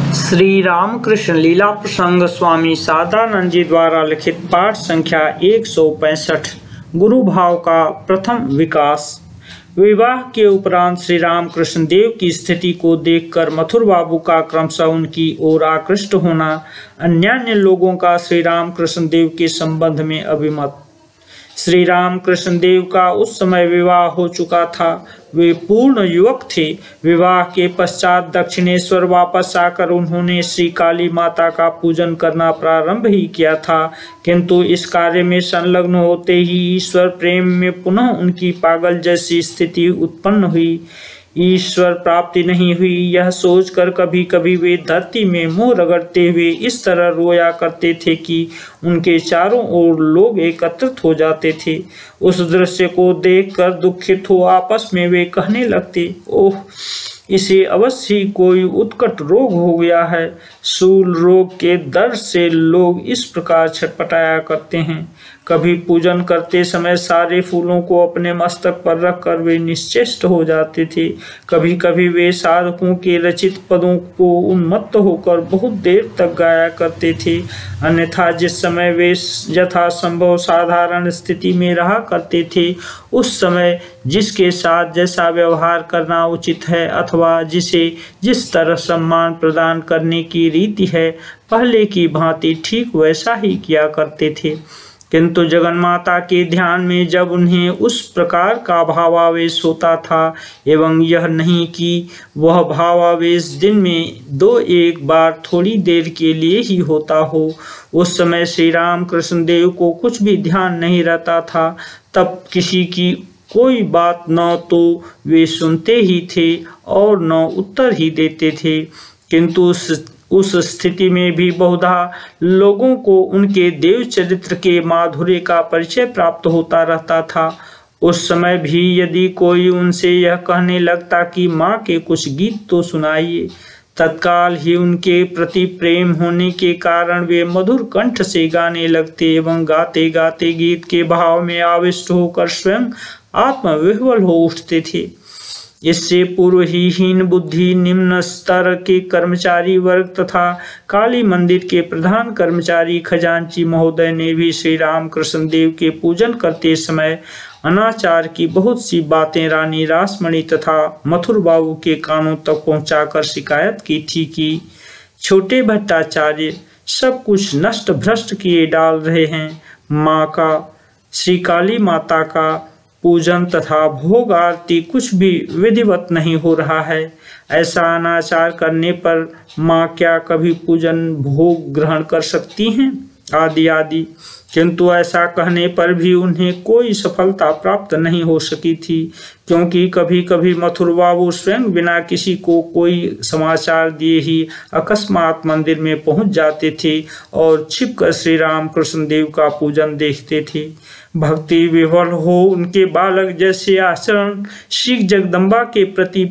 श्री रामकृष्ण लीला प्रसंग स्वामी सादानंद जी द्वारा लिखित पाठ संख्या 165। गुरु भाव का प्रथम विकास। विवाह के उपरांत श्री रामकृष्ण देव की स्थिति को देखकर मथुर बाबू का क्रमशः उनकी ओर आकृष्ट होना, अन्यान्य लोगों का श्री रामकृष्ण देव के संबंध में अभिमत। श्री रामकृष्ण देव का उस समय विवाह हो चुका था, वे पूर्ण युवक थे। विवाह के पश्चात दक्षिणेश्वर वापस आकर उन्होंने श्री काली माता का पूजन करना प्रारंभ ही किया था, किंतु इस कार्य में संलग्न होते ही ईश्वर प्रेम में पुनः उनकी पागल जैसी स्थिति उत्पन्न हुई। ईश्वर प्राप्ति नहीं हुई, यह सोचकर कभी कभी वे धरती में मुंह रगड़ते हुए इस तरह रोया करते थे कि उनके चारों ओर लोग एकत्रित हो जाते थे। उस दृश्य को देखकर दुखित हो आपस में वे कहने लगते, ओह, इसे अवश्य ही कोई उत्कट रोग हो गया है। शूल रोग के दर्द से लोग इस प्रकार छटपटाया करते हैं। कभी पूजन करते समय सारे फूलों को अपने मस्तक पर रखकर वे निश्चेष्ट हो जाते थे। कभी कभी वे साधकों के रचित पदों को उन्मत्त होकर बहुत देर तक गाया करते थे। अन्यथा जिस समय वे यथासंभव साधारण स्थिति में रहा करते थे, उस समय जिसके साथ जैसा व्यवहार करना उचित है अथवा जिसे जिस तरह सम्मान प्रदान करने की रीति है, पहले की भांति ठीक वैसा ही किया करते थे। किंतु जगन्माता के ध्यान में जब उन्हें उस प्रकार का भावावेश होता था, एवं यह नहीं कि वह भावावेश दिन में 2-1 बार थोड़ी देर के लिए ही होता हो, उस समय श्री रामकृष्ण देव को कुछ भी ध्यान नहीं रहता था। तब किसी की कोई बात न तो वे सुनते ही थे और न उत्तर ही देते थे। किंतु उस स्थिति में भी बहुधा लोगों को उनके देव चरित्र के माधुर्य का परिचय प्राप्त होता रहता था। उस समय भी यदि कोई उनसे यह कहने लगता कि माँ के कुछ गीत तो सुनाइए, तत्काल ही उनके प्रति प्रेम होने के कारण वे मधुर कंठ से गाने लगते एवं गाते गाते गीत के भाव में आविष्ट होकर स्वयं आत्मविह्वल हो उठते थे। इससे पूर्व ही हीन बुद्धि निम्न स्तर के कर्मचारी वर्ग तथा काली मंदिर के प्रधान कर्मचारी खजांची महोदय ने भी श्री रामकृष्ण देव के पूजन करते समय अनाचार की बहुत सी बातें रानी रासमणी तथा मथुर बाबू के कानों तक पहुंचाकर शिकायत की थी कि छोटे भट्टाचार्य सब कुछ नष्ट भ्रष्ट किए डाल रहे हैं। माँ का, श्री काली माता का पूजन तथा भोग आरती कुछ भी विधिवत नहीं हो रहा है। ऐसा अनाचार करने पर माँ क्या कभी पूजन भोग ग्रहण कर सकती हैं, आदि आदि। किंतु ऐसा कहने पर भी उन्हें कोई सफलता प्राप्त नहीं हो सकी थी, क्योंकि कभी कभी मथुर बाबू स्वयं बिना किसी को कोई समाचार दिए ही अकस्मात मंदिर में पहुंच जाते थे और छिपकर श्री रामकृष्ण देव का पूजन देखते थे। भक्ति विह्वल हो उनके बालक जैसे आचरण, श्री जगदम्बा के प्रति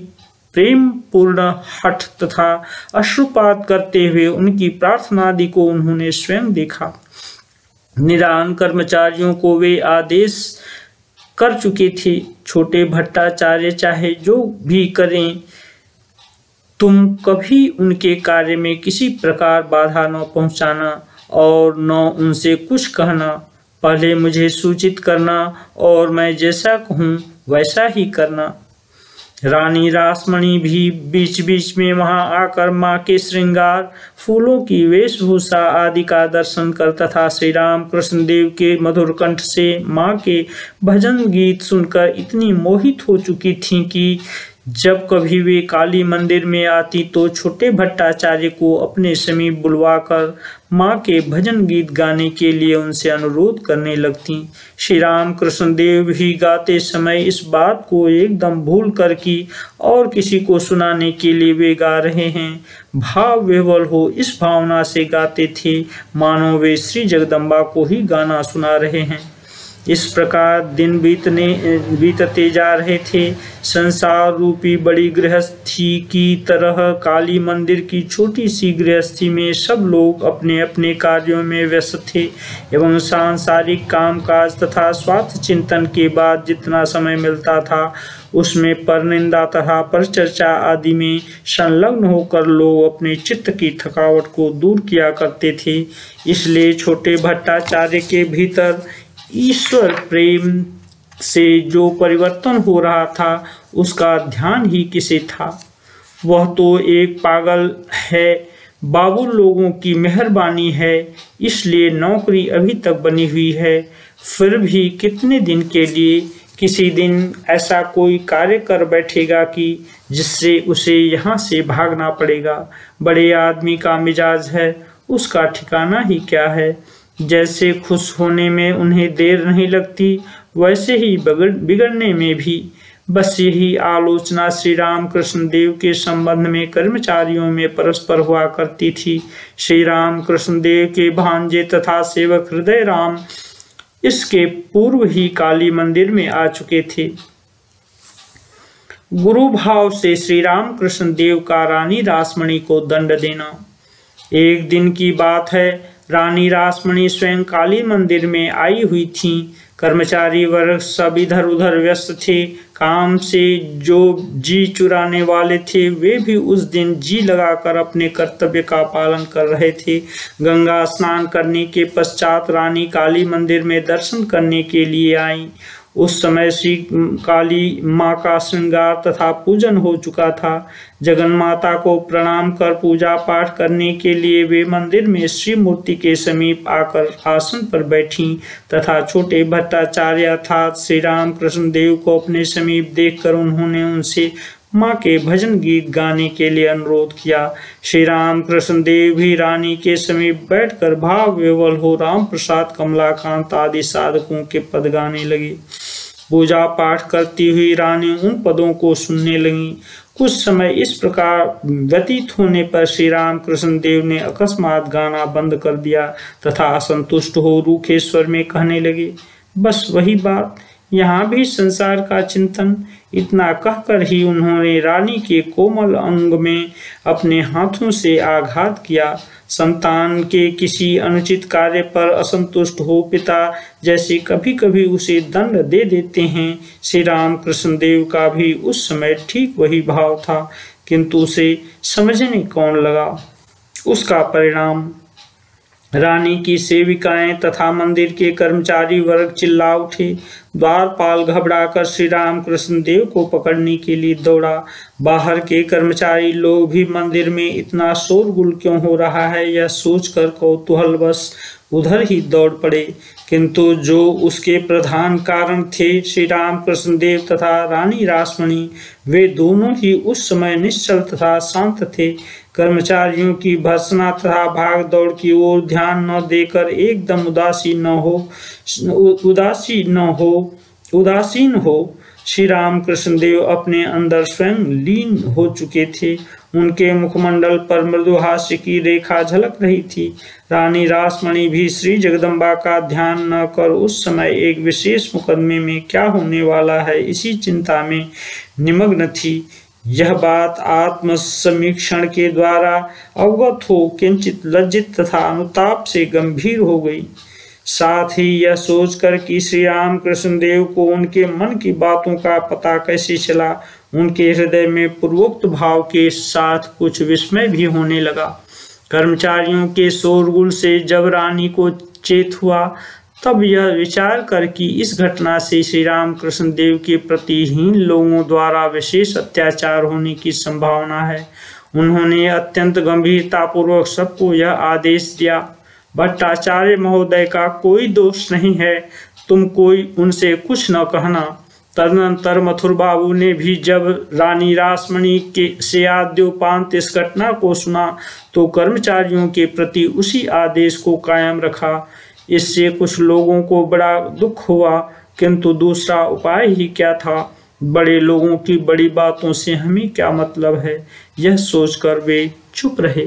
प्रेम पूर्ण हठ तथा अश्रुपात करते हुए उनकी प्रार्थना आदि को उन्होंने स्वयं देखा। निदान कर्मचारियों को वे आदेश कर चुके थे, छोटे भट्टाचार्य चाहे जो भी करें, तुम कभी उनके कार्य में किसी प्रकार बाधा न पहुंचाना और न उनसे कुछ कहना। पहले मुझे सूचित करना और मैं जैसा कहूँ वैसा ही करना। रानी रासमणी भी बीच बीच में वहां आकर माँ के श्रृंगार, फूलों की वेशभूषा आदि का दर्शन कर तथा श्री रामकृष्ण देव के मधुर कंठ से माँ के भजन गीत सुनकर इतनी मोहित हो चुकी थीं कि जब कभी वे काली मंदिर में आती तो छोटे भट्टाचार्य को अपने समीप बुलवाकर माँ के भजन गीत गाने के लिए उनसे अनुरोध करने लगती। श्री रामकृष्ण देव ही गाते समय इस बात को एकदम भूल कर कि और किसी को सुनाने के लिए वे गा रहे हैं, भाव विह्वल हो इस भावना से गाते थे मानो वे श्री जगदम्बा को ही गाना सुना रहे हैं। इस प्रकार दिन बीतते जा रहे थे। संसार रूपी बड़ी गृहस्थी की तरह काली मंदिर की छोटी सी गृहस्थी में सब लोग अपने अपने कार्यों में व्यस्त थे एवं सांसारिक कामकाज तथा स्वार्थ चिंतन के बाद जितना समय मिलता था उसमें परनिंदा तथा परचर्चा आदि में संलग्न होकर लोग अपने चित्त की थकावट को दूर किया करते थे। इसलिए छोटे भट्टाचार्य के भीतर ईश्वर प्रेम से जो परिवर्तन हो रहा था उसका ध्यान ही किसे था। वह तो एक पागल है, बाबू लोगों की मेहरबानी है इसलिए नौकरी अभी तक बनी हुई है, फिर भी कितने दिन के लिए किसी दिन ऐसा कोई कार्य कर बैठेगा कि जिससे उसे यहाँ से भागना पड़ेगा। बड़े आदमी का मिजाज है, उसका ठिकाना ही क्या है। जैसे खुश होने में उन्हें देर नहीं लगती वैसे ही बिगड़ने में भी। बस यही आलोचना श्री राम कृष्ण देव के संबंध में कर्मचारियों में परस्पर हुआ करती थी। श्री राम कृष्ण देव के भांजे तथा सेवक हृदय राम इसके पूर्व ही काली मंदिर में आ चुके थे। गुरु भाव से श्री राम कृष्ण देव का रानी रासमणी को दंड देना। एक दिन की बात है, रानी रासमणी स्वयं काली मंदिर में आई हुई थीं। कर्मचारी वर्ग सब इधर उधर व्यस्त थे। काम से जो जी चुराने वाले थे वे भी उस दिन जी लगाकर अपने कर्तव्य का पालन कर रहे थे। गंगा स्नान करने के पश्चात रानी काली मंदिर में दर्शन करने के लिए आईं। उस समय श्री काली माँ का श्रृंगार तथा पूजन हो चुका था। जगन माता को प्रणाम कर पूजा पाठ करने के लिए वे मंदिर में श्री मूर्ति के समीप आकर आसन पर बैठीं तथा छोटे भट्टाचार्य अर्थात श्री राम कृष्ण देव को अपने समीप देखकर उन्होंने उनसे माँ के भजन गीत गाने के लिए अनुरोध किया। श्री राम कृष्ण देव भी रानी के समीप बैठकर भाव विवल हो राम प्रसाद, कमलाकांत आदि साधकों के पद गाने लगे। पूजा पाठ करती हुई रानी उन पदों को सुनने लगी। कुछ समय इस प्रकार व्यतीत होने पर श्री राम कृष्ण देव ने अकस्मात गाना बंद कर दिया तथा असंतुष्ट हो रूखे स्वर में कहने लगे, बस वही बात, यहाँ भी संसार का चिंतन। इतना कहकर ही उन्होंने रानी के कोमल अंग में अपने हाथों से आघात किया। संतान के किसी अनुचित कार्य पर असंतुष्ट हो पिता जैसे कभी कभी उसे दंड दे देते हैं, श्री राम कृष्ण देव का भी उस समय ठीक वही भाव था, किंतु उसे समझने कौन लगा। उसका परिणाम रानी की सेविकाएं तथा मंदिर के कर्मचारी वर्ग चिल्ला उठे। द्वारपाल घबराकर श्री राम कृष्ण देव को पकड़ने के लिए दौड़ा। बाहर के कर्मचारी लोग भी मंदिर में इतना शोरगुल क्यों हो रहा है यह सोचकर कौतूहलवश उधर ही दौड़ पड़े, किंतु जो उसके प्रधान कारण थे श्री राम कृष्ण देव तथा रानी रासमणी, वे दोनों ही उस समय निश्चल तथा शांत थे। कर्मचारियों की भर्त्सना तथा भाग दौड़ की ओर ध्यान न देकर एकदम उदासीन हो श्री राम कृष्ण देव अपने अंदर स्वयं लीन हो चुके थे। उनके मुखमंडल पर मृदु हास्य की रेखा झलक रही थी। रानी रासमणी भी श्री जगदम्बा का ध्यान न कर उस समय एक विशेष मुकदमे में क्या होने वाला है इसी चिंता में निमग्न थी। यह बात आत्म समीक्षण के द्वारा अवगत हो किंचित लज्जित तथा अनुताप से गंभीर हो गई। साथ ही यह सोचकर कि श्री राम कृष्ण देव को उनके मन की बातों का पता कैसे चला, उनके हृदय में पूर्वोक्त भाव के साथ कुछ विस्मय भी होने लगा। कर्मचारियों के शोरगुल से जब रानी को चेत हुआ तब यह विचार कर कि इस घटना से श्री राम कृष्ण देव के प्रति हीन लोगों द्वारा विशेष अत्याचार होने की संभावना है, उन्होंने अत्यंत गंभीरतापूर्वक सबको यह आदेश दिया, भट्टाचार्य महोदय का कोई दोष नहीं है, तुम कोई उनसे कुछ न कहना। तदनंतर मथुर बाबू ने भी जब रानी रासमणी के से आद्योपांत इस घटना को सुना तो कर्मचारियों के प्रति उसी आदेश को कायम रखा। इससे कुछ लोगों को बड़ा दुख हुआ, किंतु दूसरा उपाय ही क्या था। बड़े लोगों की बड़ी बातों से हमें क्या मतलब है, यह सोचकर वे चुप रहे।